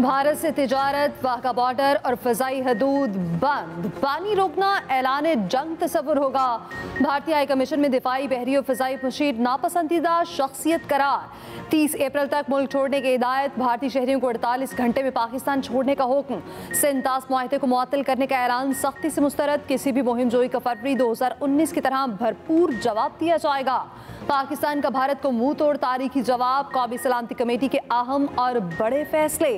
भारत से तिजारत, वाघा बॉर्डर और फजाई हदूद बंद। पानी रोकना ऐलान जंग तस्वुर होगा। भारतीय हाई कमीशन में दिफाई, बहरी और फजाई मुशीर नापसंदीदा शख्सियत करार। 30 अप्रैल तक मुल्क छोड़ने की हिदायत। भारतीय शहरियों को 48 घंटे में पाकिस्तान छोड़ने का हुक्म। सिंतास मुआहदे को मुअत्तल करने का ऐलान सख्ती से मुस्तरद। किसी भी मुहिम जोई का फरवरी 2019 की तरह भरपूर जवाब दिया जाएगा। पाकिस्तान का भारत को मुंह तोड़ तारीखी जवाब। कौमी सलामती कमेटी के अहम और बड़े फैसले।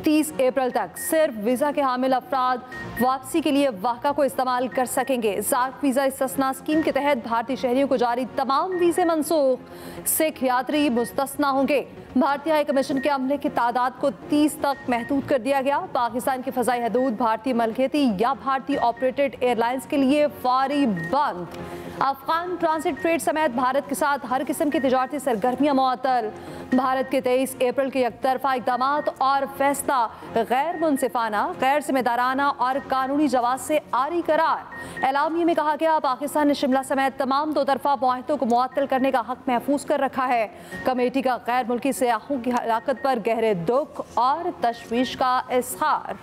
30 अप्रैल तक सिर्फ वीजा के हामिल अफराद वापसी के लिए वाक़ा को इस्तेमाल कर सकेंगे। ज़ाक वीजा इस्तिस्ना स्कीम के तहत भारतीय शहरियों को जारी तमाम वीजे मनसूख। सिख यात्री मुस्तस्ना होंगे। भारतीय हाई कमीशन के अमले की तादाद को 30 तक महदूद कर दिया गया। पाकिस्तान की फजाई हदूद भारतीय मलकियती या भारतीय ऑपरेटेड एयरलाइंस के लिए फौरी बंद। अफगान ट्रांसिट ट्रेड समेत भारत के साथ हर किस्म की तिजारती सरगर्मियां मुअत्तल। भारत के 23 अप्रैल के यकतरफा इक़दामात और फैसला गैर मुनसिफाना, गैर जिम्मेदाराना और कानूनी जवाब से आरी करार। एलामिया में कहा गया, पाकिस्तान ने शिमला समेत तमाम दो तरफा मुआहदों को मुअत्तल करने का हक महफूज कर रखा है। कमेटी का गैर मुल्की सयाहों की हलाकत पर गहरे दुख और तशवीश का इज़हार।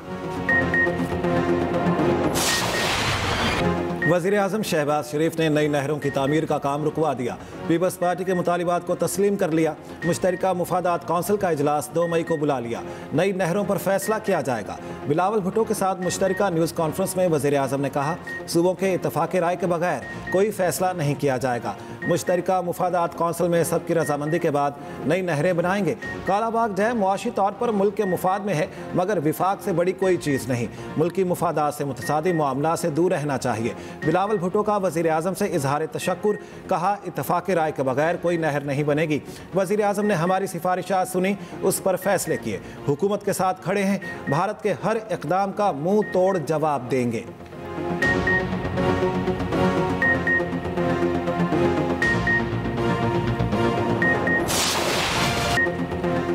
वज़ीर-ए-आज़म शहबाज शरीफ ने नई नहरों की तामीर का काम रुकवा दिया। पीपल्स पार्टी के मुतालिबात को तस्लीम कर लिया। मुश्तरका मुफादात कौंसिल का इजलास 2 मई को बुला लिया। नई नहरों पर फैसला किया जाएगा। बिलावल भुट्टो के साथ मुश्तरका न्यूज़ कॉन्फ्रेंस में वज़ीर-ए-आज़म ने कहा, सूबों के इत्तफाक़ राय के बगैर कोई फैसला नहीं किया जाएगा। मुश्तरका मुफादात कौंसिल में सबकी रजामंदी के बाद नई नहरें बनाएंगे। कालाबाग डैम मुआशी तौर पर मुल्क के मुफाद में है, मगर विफाक से बड़ी कोई चीज़ नहीं। मुल्की मुफादात से मुतसादी मामला से दूर रहना चाहिए। बिलावल भुट्टो का वज़ीर-ए-आज़म से इजहार तशक्कुर। कहा, इत्तफाक़ राय के बगैर कोई नहर नहीं बनेगी। वज़ीर-ए-आज़म ने हमारी सिफारिशात सुनी, उस पर फैसले किए। हुकूमत के साथ खड़े हैं। भारत के हर इक़दाम का मुंह तोड़ जवाब देंगे।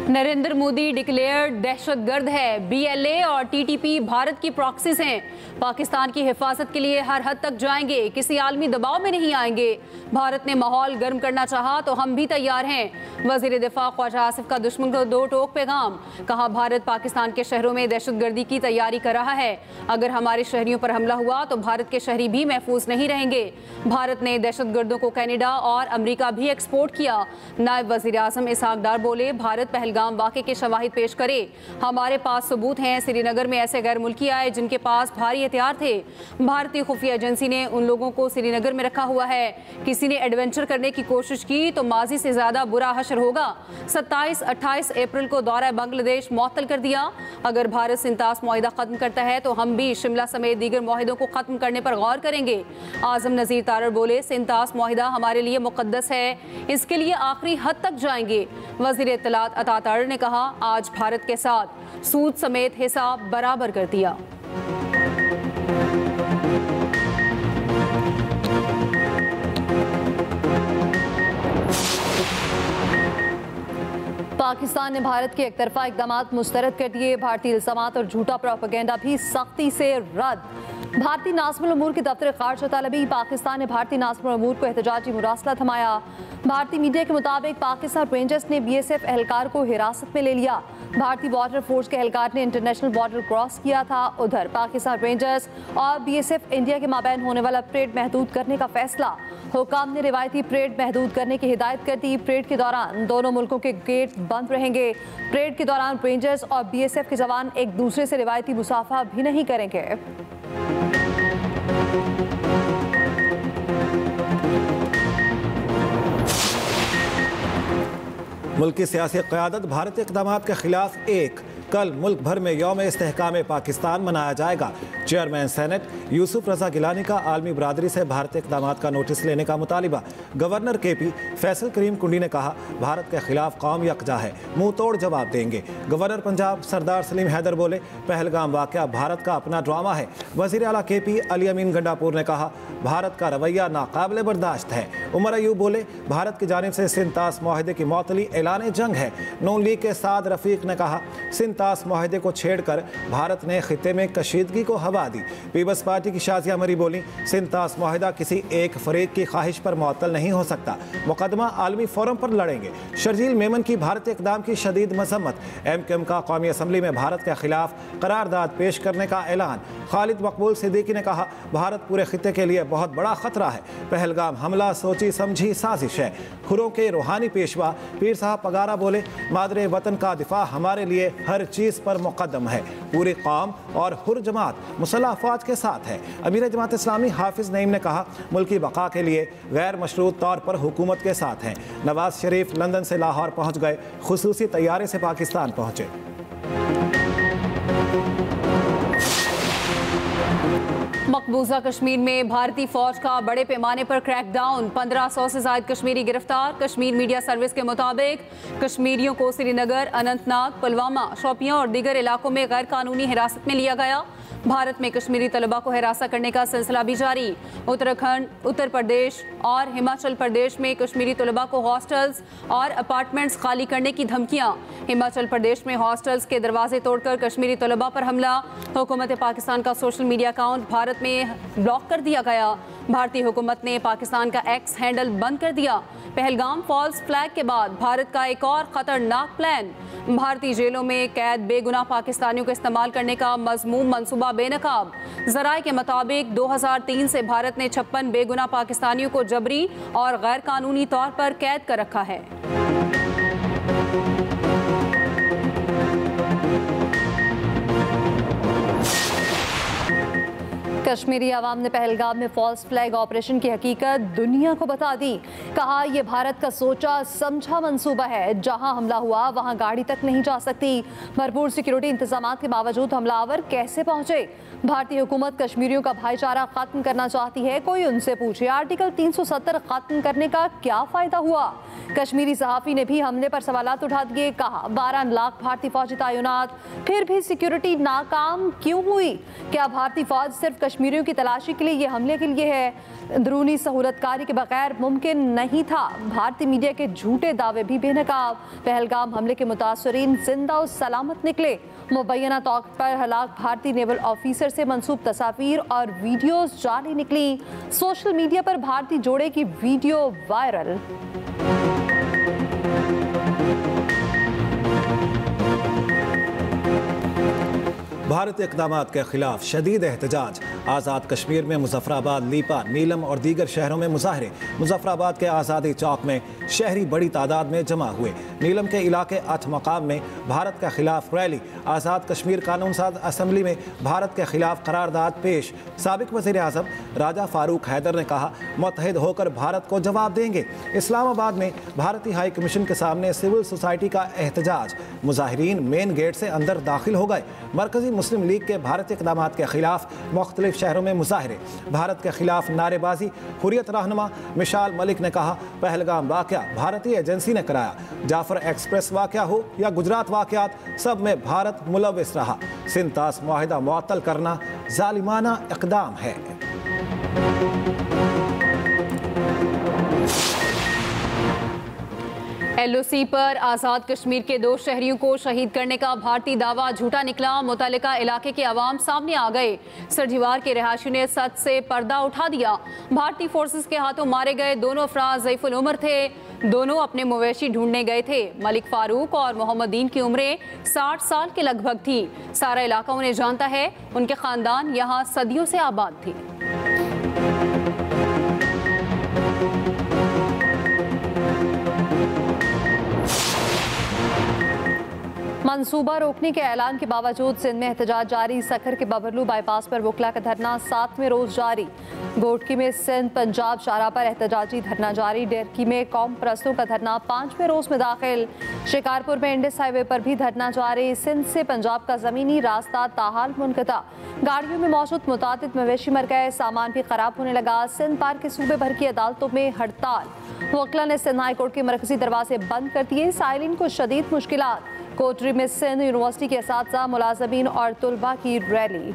नरेंद्र मोदी डिक्लेयर्ड दहशतगर्द है। बीएलए और टीटीपी भारत की प्रॉक्सीज हैं। पाकिस्तान की हिफाजत के लिए हर हद तक जाएंगे, किसी आलमी दबाव में नहीं आएंगे। भारत ने माहौल गर्म करना चाहा तो हम भी तैयार हैं। वज़ीर दिफा ख्वाजा आसिफ का दुश्मन को दो टोक पैगाम। कहा, भारत पाकिस्तान के शहरों में दहशतगर्दी की तैयारी कर रहा है। अगर हमारे शहरियों पर हमला हुआ तो भारत के शहरी भी महफूज नहीं रहेंगे। भारत ने दहशतगर्दों को कनाडा और अमरीका भी एक्सपोर्ट किया। नायब वज़ीर आज़म इसहाक डार बोले, भारत पहलगाम वाक़े के शवाहिद पेश करे। हमारे पास सबूत हैं। श्रीनगर में ऐसे गैर मुल्की आए जिनके पास भारी हथियार थे। भारतीय खुफिया एजेंसी ने उन लोगों को श्रीनगर में रखा हुआ है। किसी ने एडवेंचर करने की कोशिश की तो माजी से ज्यादा बुरा हशर होगा। 27-28 अप्रैल को दौरा बांग्लादेश मुअत्तल कर दिया। अगर भारत सिंतास मुआहिदा खत्म करता है तो हम भी शिमला समेत दीगर मुआहिदों को खत्म करने पर गौर करेंगे। आजम नज़ीर तारड़ बोले, सिंतास मुआहिदा हमारे लिए मुक़द्दस है, इसके लिए आखिरी हद तक जाएंगे। वज़ीर इत्तलात अता तारड़ ने कहा, आज भारत के साथ सूद समेत हिसाब बराबर कर दिया। पाकिस्तान ने भारत के एकतरफा इक़दामात मुस्तरद कर दिए। भारतीय इल्ज़ामात और झूठा प्रोपेगेंडा भी सख्ती से रद्द। भारतीय नाज़िमुल उमूर के दफ्तर ख़ारजा तलबी। पाकिस्तान ने भारतीय नाज़िमुल उमूर को एहतजाजी मुरासला थमाया। भारतीय मीडिया के मुताबिक पाकिस्तान रेंजर्स ने BSF एहलकार को हिरासत में ले लिया। भारतीय बॉर्डर फोर्स के एहलकार ने इंटरनेशनल बॉर्डर क्रॉस किया था। उधर पाकिस्तान रेंजर्स और BSF इंडिया के माबैन होने वाला परेड महदूद करने का फैसला। हुकाम ने रिवायती परेड महदूद करने की हिदायत कर दी। परेड के दौरान दोनों मुल्कों के गेट बंद रहेंगे। परेड के दौरान रेंजर्स और BSF के जवान एक दूसरे से रिवायती मुसाफा भी नहीं करेंगे। मुल्क की सियासी क़यादत भारतीय इक़दामात के खिलाफ एक। कल मुल्क भर में यौम इस्तेहकाम पाकिस्तान मनाया जाएगा। चेयरमैन सेनेट यूसुफ रजा गिलानी का आलमी बरादरी से भारतीय इक़दामात का नोटिस लेने का मुतालिबा। गवर्नर KP फैसल करीम कुंडी ने कहा, भारत के खिलाफ कौम यकजा है, मुंह तोड़ जवाब देंगे। गवर्नर पंजाब सरदार सलीम हैदर बोले, पहलगाम वाक़या भारत का अपना ड्रामा है। वज़ीर आला KP अली अमीन गंडापुर ने कहा, भारत का रवैया नाकाबिले बर्दाश्त है। उमर अयूब बोले, भारत की जानिब से सिंध तास मुआहदे की मअतली ऐलान जंग है। नून लीग के साद रफीक ने कहा, सिंध तास मुआहदे को छेड़कर भारत ने खित्ते में कशीदगी को हवा दी। पीपल्स पार्टी की शाजिया मरी बोली, सिंध तास मुआहदा किसी एक फरीक की ख्वाहिश पर मुअत्तल नहीं हो सकता, मुकदमा आलमी फोरम पर लड़ेंगे। शर्जील मेमन की भारतीय इक़दाम की शदीद मजम्मत। MQM का कौमी असम्बली में भारत के खिलाफ करारदाद पेश करने का ऐलान। खालिद मकबूल सिद्दीकी ने कहा, भारत पूरे खित्ते के लिए बहुत बड़ा खतरा है। पहलगाम हमला सोची समझी साजिश है। खुरों के रूहानी पेशवा पीर साहब पगारा बोले, मादरे वतन का दिफा हमारे लिए हर चीज़ पर मुकद्दम है। पूरी कौम और हुर जमात मुसल्लह अफवाज के साथ है। अमीर जमात इस्लामी हाफिज नईम ने कहा, मुल्की बका के लिए गैर मशरूत तौर पर हुकूमत के साथ हैं। नवाज शरीफ लंदन से लाहौर पहुँच गए, खुसूसी तैयारे से पाकिस्तान पहुँचे। मकबूजा कश्मीर में भारतीय फौज का बड़े पैमाने पर क्रैकडाउन, 1500 से ज्यादा कश्मीरी गिरफ्तार। कश्मीर मीडिया सर्विस के मुताबिक कश्मीरियों को श्रीनगर, अनंतनाग, पुलवामा, शोपियां और दीगर इलाकों में गैर कानूनी हिरासत में लिया गया। भारत में कश्मीरी तलबा को हिरासत करने का सिलसिला भी जारी। उत्तराखंड, उत्तर प्रदेश और हिमाचल प्रदेश में कश्मीरी तलबा को हॉस्टल्स और अपार्टमेंट्स खाली करने की धमकियां। हिमाचल प्रदेश में हॉस्टल्स के दरवाजे तोड़कर कश्मीरी तलबा पर हमला। हुकूमत पाकिस्तान का सोशल मीडिया अकाउंट भारत में ब्लॉक कर दिया गया। भारतीय हुकूमत ने पाकिस्तान का एक्स हैंडल बंद कर दिया। पहलगाम फॉल्स फ्लैग के बाद भारत का एक और खतरनाक प्लान। भारतीय जेलों में कैद बेगुनाह पाकिस्तानियों को इस्तेमाल करने का मज़मूम मंसूबा बेनकाब। ज़राए के मुताबिक 2003 से भारत ने 56 बेगुनाह पाकिस्तानियों को जबरी और गैर कानूनी तौर पर कैद कर रखा है। कश्मीरी आवाम ने पहलगाम में फॉल्स फ्लैग ऑपरेशन की हकीकत दुनिया को बता दी। कहा, यह भारत का सोचा समझा मंसूबा है। जहां हमला हुआ वहां गाड़ी तक नहीं जा सकती। भरपूर सिक्योरिटी इंतजाम के बावजूद हमलावर कैसे पहुंचे? भारतीय हुकूमत कश्मीरियों का भाईचारा खत्म करना चाहती है। कोई उनसे पूछे, आर्टिकल 370 खत्म करने का क्या फायदा हुआ? कश्मीरी सहाफ़ी ने भी हमले पर सवालात उठा दिए। कहा, 12 लाख भारतीय फौजी तैनात, फिर भी सिक्योरिटी नाकाम क्यों हुई? क्या भारतीय फौज सिर्फ कश्मीरियों की तलाशी के लिए ये हमले के लिए है? अंदरूनी सहूलतकारी के बगैर मुमकिन नहीं था। भारतीय मीडिया के झूठे दावे भी बेनकाब। पहलगाम हमले के मुतासरीन जिंदा और सलामत निकले। मुबैना तौर पर हलाक भारतीय नेवल ऑफिसर से मंसूब तस्वीर और वीडियोस जाली निकली। सोशल मीडिया पर भारतीय जोड़े की वीडियो वायरल। भारतीय इक़दामात के खिलाफ शदीद एहतजाज। आज़ाद कश्मीर में मुजफ्फराबाद, लीपा, नीलम और दीगर शहरों में मुजाहरे। मुजफ्फराबाद के आज़ादी चौक में शहरी बड़ी तादाद में जमा हुए। नीलम के इलाके 8 मकाम में भारत के खिलाफ रैली। आज़ाद कश्मीर कानून साज असम्बली में भारत के खिलाफ करारदाद पेश। साबिक वज़ीर आज़म राजा फारूक हैदर ने कहा, मुत्तहिद होकर भारत को जवाब देंगे। इस्लामाबाद में भारतीय हाई कमीशन के सामने सिविल सोसाइटी का एहतजाज। मुजाहिरीन मेन गेट से अंदर दाखिल हो गए। मरकजी मुस्लिम लीग के भारतीय इक़दामात के खिलाफ मुख्तलिफ शहरों में मुजाहरे। भारत के खिलाफ नारेबाजी। हुर्रियत रहनुमा मिशाल मलिक ने कहा, पहलगाम वाक़या भारतीय एजेंसी ने कराया। जाफर एक्सप्रेस वाक़या हो या गुजरात वाक़यात, सब में भारत मुलव्विस रहा। सिंध तास मुआहिदा मुअत्तल करना जालिमाना इक़दाम है। LOC पर आज़ाद कश्मीर के 2 शहरियों को शहीद करने का भारतीय दावा झूठा निकला। मुतल्लिका इलाके के अवाम सामने आ गए। सरजीवार के रहायशी ने सच से पर्दा उठा दिया। भारतीय फोर्सेस के हाथों मारे गए दोनों अफराद ज़ईफुल उम्र थे। दोनों अपने मवेशी ढूंढने गए थे। मलिक फारूक और मोहम्मदीन की उम्रें 60 साल के लगभग थी। सारा इलाका उन्हें जानता है। उनके खानदान यहाँ सदियों से आबाद थी। मंसूबा रोकने के ऐलान के बावजूद सिंध में एहतजाज जारी। सखर के बबरलू बाईपास पर वकला का धरना 7वें रोज जारी। गोटकी में सिंध पंजाब शाहराह पर एहतजाजी धरना जारी। डेरकी में कौम परस्तों का धरना 5वें रोज में दाखिल। शिकारपुर में इंडस हाईवे पर भी धरना जारी। सिंध से पंजाब का जमीनी रास्ता ताहाल मुनक़ता। गाड़ियों में मौजूद मुतादिद मवेशी मर गए। सामान भी खराब होने लगा। सिंध पार के सूबे भर की अदालतों में हड़ताल। वकला ने सिंध हाई कोर्ट के मरकजी दरवाजे बंद कर दिए। साइलिन को शदीद मुश्किलात। कोटरी में सिंध यूनिवर्सिटी के असातिज़ा, मुलाज़िमीन और तुलबा की रैली।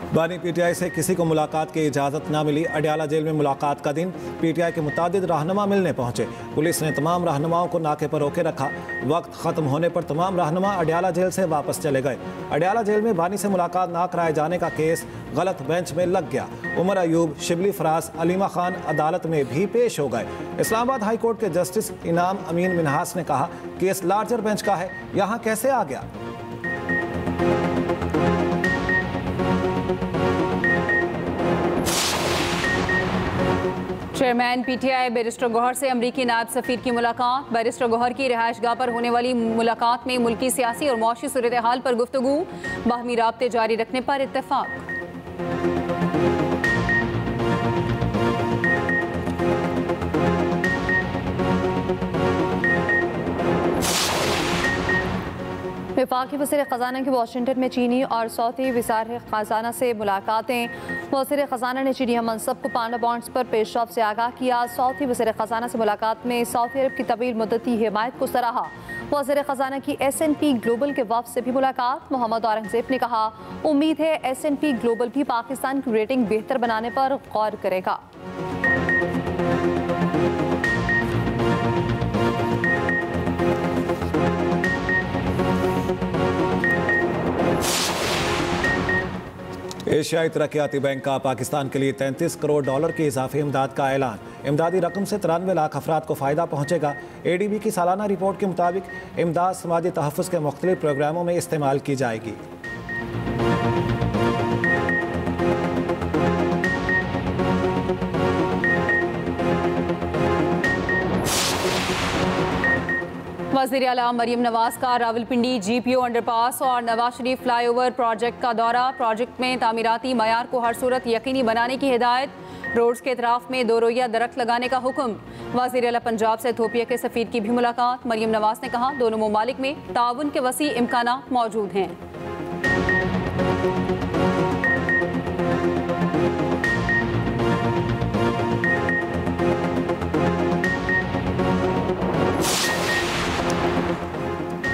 बानी पीटीआई से किसी को मुलाकात की इजाज़त न मिली। अडयाला जेल में मुलाकात का दिन। पीटीआई के मुतादिद रहनुमा मिलने पहुंचे। पुलिस ने तमाम रहनुमाओं को नाके पर रोके रखा। वक्त ख़त्म होने पर तमाम रहनुमा अडयाला जेल से वापस चले गए। अडयाला जेल में बानी से मुलाकात ना कराए जाने का केस गलत बेंच में लग गया। उमर अयूब, शिबली फराज, अलीमा खान अदालत में भी पेश हो गए। इस्लामाबाद हाई कोर्ट के जस्टिस इनाम अमीन मिनहास ने कहा, केस लार्जर बेंच का है, यहाँ कैसे आ गया? चेयरमैन पीटीआई बैरिस्टर गौहर से अमरीकी नायब सफीर की मुलाकात। बैरिस्टर गौहर की रिहाइशगाह पर होने वाली मुलाकात में मुल्की सियासी और मौशी सूरत हाल पर गुफ्तगू, बाहमी राब्ते जारी रखने पर इत्तेफाक। वफाकी वज़ीर ख़ज़ाना की वाशिंगटन में चीनी और सऊदी वज़ीर ख़ज़ाना से मुलाकातें। वज़ीर ख़ज़ाना ने चीनी मनसब को पांडा बॉन्ड्स पर पेशरफ से आगाह किया। सऊदी वज़ीर ख़ज़ाना से मुलाकात में सऊदी अरब की तवील मुद्दती हिमायत को सराहा। वज़ीर ख़ज़ाना की S&P ग्लोबल के वफ़द से भी मुलाकात। मोहम्मद औरंगज़ेब ने कहा, उम्मीद है S&P ग्लोबल भी पाकिस्तान की रेटिंग बेहतर बनाने पर गौर करेगा। एशियाई तरक्याती बैंक का पाकिस्तान के लिए 33 करोड़ डॉलर की इजाफी इमदाद का ऐलान। इमदादी रकम से 93 लाख अफराद को फ़ायदा पहुंचेगा। ADB की सालाना रिपोर्ट के मुताबिक इमदाद समाजी तहफ़्फ़ुज़ के मुख्तलिफ प्रोग्रामों में इस्तेमाल की जाएगी। वज़ीर आला मरियम नवाज का रावलपिंडी GPO अंडरपास और नवाज शरीफ फ्लाईओवर प्रोजेक्ट का दौरा। प्रोजेक्ट में तामीराती मयार को हर सूरत यकीनी बनाने की हिदायत। रोड्स के इतराफ में 2 रोइया दरख्त लगाने का हुक्म। वज़ीर आला पंजाब से इथोपिया के सफ़ीर की भी मुलाकात। मरियम नवाज ने कहा, दोनों ममालिक में ताउन के वसी इम्कानात मौजूद हैं।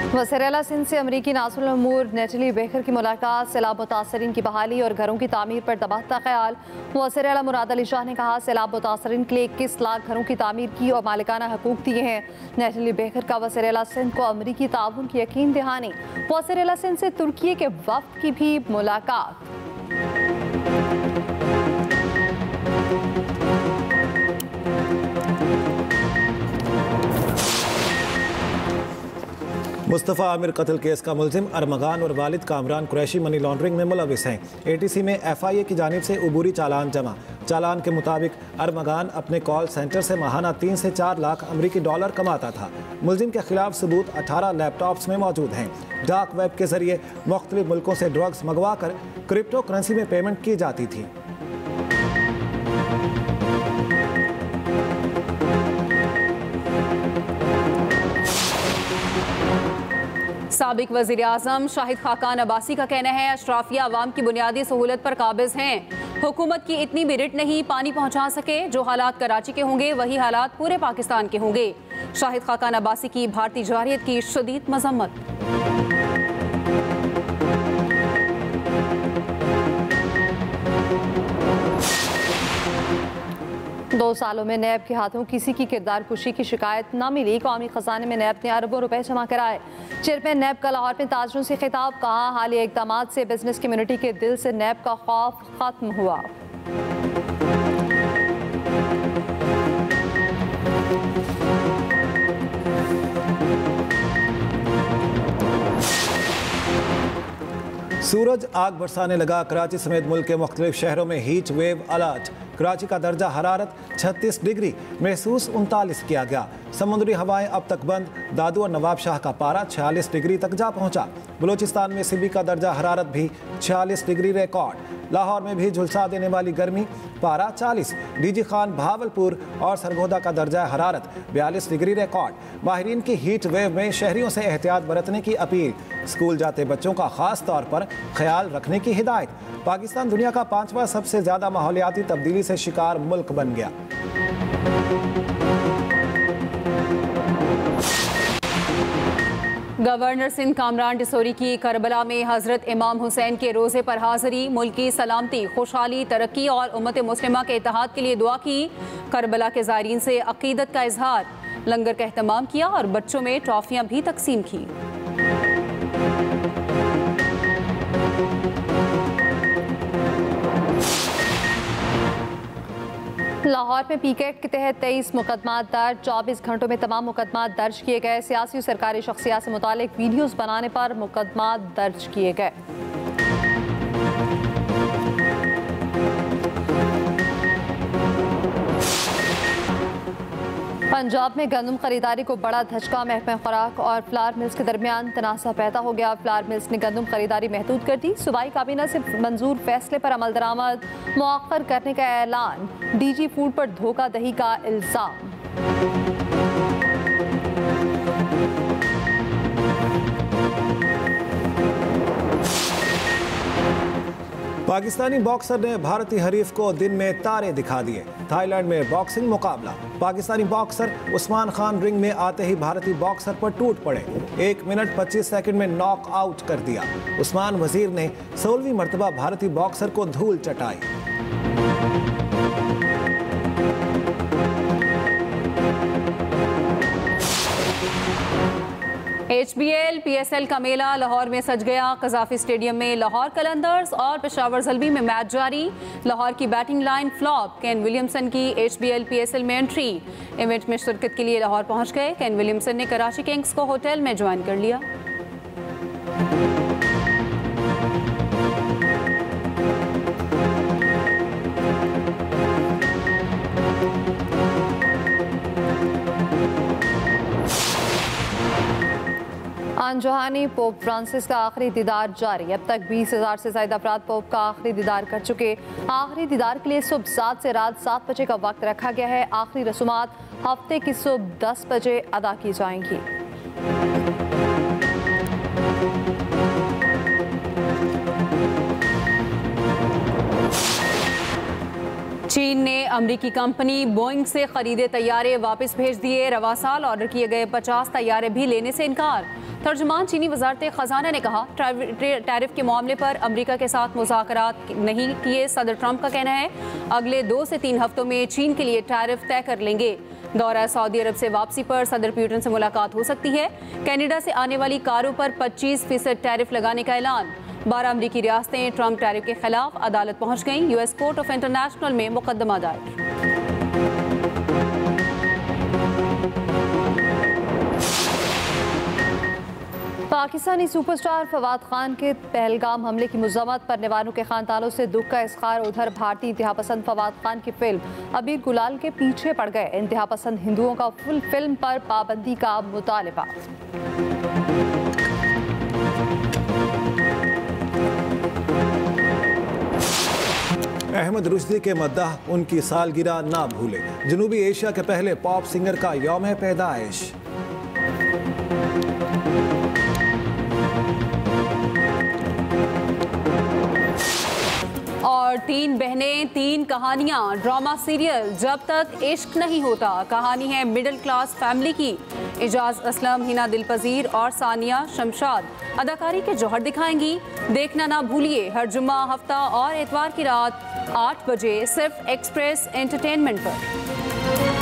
वज़ीर आला सिंध से अमरीकी नासुल उमूर नेटली बेकर की मुलाकात। सैलाब मुतासरीन की बहाली और घरों की तामीर पर दबाता ख्याल। वज़ीर आला मुराद अली शाह ने कहा, सैलाब मुतासरीन के लिए 21 लाख घरों की तामीर की और मालिकाना हकूक दिए हैं। नेटली बेकर का वज़ीर आला सिंध को अमरीकी ताउन की यकीन दहानी। वज़ीर आला सिंध से तुर्की के वफ़द की भी मुलाकात। मुस्तफ़ा आमिर कत्ल केस का मुलजिम अरमगान और वालिद कामरान कुरैशी मनी लॉन्ड्रिंग में मुलविस हैं। ATC में FIA की जानिब से उबूरी चालान जमा। चालान के मुताबिक अरमगान अपने कॉल सेंटर से माहाना 3 से 4 लाख अमरीकी डॉलर कमाता था। मुलजिम के खिलाफ सबूत 18 लैपटॉप्स में मौजूद हैं। डार्क वेब के जरिए मुख्तलिफ मुल्कों से ड्रग्स मंगवा कर क्रिप्टो करेंसी में पेमेंट की जाती थी। साबिक वज़ीर आज़म शाहिद खाकान अब्बासी का कहना है, अशराफिया अवाम की बुनियादी सहूलत पर काबिज हैं। हुकूमत की इतनी भी रिट नहीं पानी पहुँचा सके। जो हालात कराची के होंगे वही हालात पूरे पाकिस्तान के होंगे। शाहिद खाकान अब्बासी की भारतीय जारियत की शदीद मजम्मत। 2 सालों में नैब के हाथों किसी की किरदार कुशी की शिकायत न मिली। कौमी खजाने में नैब ने अरबों रुपए जमा कराए। चेयरमैन नैब का लाहौर में ताजरों से खिताब। कहा, हालिया इक़दामात से बिजनेस कम्युनिटी के दिल से नैब का खौफ खत्म हुआ। सूरज आग बरसाने लगा। कराची समेत मुल्क के मुख्तलिफ शहरों में हीट वेव अलर्ट। कराची का दर्जा हरारत 36 डिग्री महसूस 39 किया गया। समुद्री हवाएं अब तक बंद। दादू और नवाब शाह का पारा 46 डिग्री तक जा पहुंचा। बलूचिस्तान में सिबी का दर्जा हरारत भी 46 डिग्री रिकॉर्ड। लाहौर में भी झुलसा देने वाली गर्मी, पारा 40। डीजी खान, भावलपुर और सरगोदा का दर्जा हरारत 42 डिग्री रिकॉर्ड। माहिरीन की हीट वेव में शहरियों से एहतियात बरतने की अपील। स्कूल जाते बच्चों का खास तौर पर ख्याल रखने की हिदायत। पाकिस्तान दुनिया का 5वां सबसे ज्यादा माहौलियाती तब्दीली से शिकार मुल्क बन गया। गवर्नर सिंध कामरान डिसोरी की करबला में हजरत इमाम हुसैन के रोज़े पर हाजिरी, मुल्क की सलामती, खुशहाली, तरक्की और उम्मत मुस्लिमा के इत्तेहाद के लिए दुआ की। करबला के ज़ायरीन से अकीदत का इजहार, लंगर का एहतमाम किया और बच्चों में ट्रॉफियाँ भी तकसीम की। लाहौर में पीकेट के तहत 23 मुकदमा दर्ज, 24 घंटों में तमाम मुकदमा दर्ज किए गए। सियासी और सरकारी शख्सियात से मुतालिक वीडियोस बनाने पर मुकदमा दर्ज किए गए। पंजाब में गंदम खरीदारी को बड़ा धचका, महकमा खुराक और फ्लावर मिल्स के दरमियान तनाज़ा पैदा हो गया। फ्लावर मिल्स ने गंदम खरीदारी महदूद कर दी। सूबाई काबीना से मंजूर फैसले पर अमल दरामद मुअख्खर करने का ऐलान, डीजी फूड पर धोखाधड़ी का इल्जाम। पाकिस्तानी बॉक्सर ने भारतीय हरीफ को दिन में तारे दिखा दिए। थाईलैंड में बॉक्सिंग मुकाबला, पाकिस्तानी बॉक्सर उस्मान खान रिंग में आते ही भारतीय बॉक्सर पर टूट पड़े। 1 मिनट 25 सेकंड में नॉक आउट कर दिया। उस्मान वजीर ने 16वीं मरतबा भारतीय बॉक्सर को धूल चटाई। HBL PSL का मेला लाहौर में सज गया। कजाफी स्टेडियम में लाहौर कलंदर्स और पेशावर ज़ल्बी में मैच जारी। लाहौर की batting line flop, Kane Williamson की HBL PSL में एंट्री। इवेंट में शिरकत के लिए लाहौर पहुंच गए। केन विलियमसन ने कराची किंग्स को होटल में ज्वाइन कर लिया। आन-जहानी पोप फ्रांसिस का आखिरी दीदार जारी। अब तक 20,000 से ज्यादा अफराद पोप का आखिरी दीदार कर चुके। आखिरी दीदार के लिए सुबह 7 से रात 7 बजे का वक्त रखा गया है। आखिरी रसूमात हफ्ते की सुबह 10 बजे अदा की जाएंगी। चीन ने अमेरिकी कंपनी बोइंग से खरीदे तैयारे वापस भेज दिए। रवा साल ऑर्डर किए गए 50 तैयारे भी लेने से इनकार। तर्जुमान चीनी वजारत खजाना ने कहा, टैरिफ के मामले पर अमेरिका के साथ मुज़ाकरात नहीं किए। सदर ट्रंप का कहना है अगले 2 से 3 हफ्तों में चीन के लिए टैरिफ तय कर लेंगे। दौरा सऊदी अरब से वापसी पर सदर पुतिन से मुलाकात हो सकती है। कनाडा से आने वाली कारों पर 25% टैरिफ लगाने का ऐलान। 12 अमरीकी रियासतें ट्रंप टैरिफ के खिलाफ अदालत पहुंच गईं। US कोर्ट ऑफ इंटरनेशनल में मुकदमा दायर। पाकिस्तानी सुपरस्टार फवाद खान के पहलगाम हमले की मज़म्मत करने वालों के खानदानों से दुख का इज़हार। उधर भारतीय इंतहा पसंद फवाद खान की फिल्म अबीर गुलाल के पीछे पड़ गए। इंतहा पसंद हिंदुओं का फिल्म पर पाबंदी का मुतालबा। अहमद रुश्दी के मद्दाह उनकी सालगिरह ना भूले। जनूबी एशिया के पहले पॉप सिंगर का यौम पैदाइश। और 3 बहनें 3 कहानियां, ड्रामा सीरियल जब तक इश्क नहीं होता। कहानी है मिडिल क्लास फैमिली की। एजाज असलम, हिना दिलपजीर और सानिया शमशाद अदाकारी के जौहर दिखाएंगी। देखना ना भूलिए हर जुम्मा, हफ्ता और इतवार की रात 8 बजे सिर्फ एक्सप्रेस एंटरटेनमेंट पर।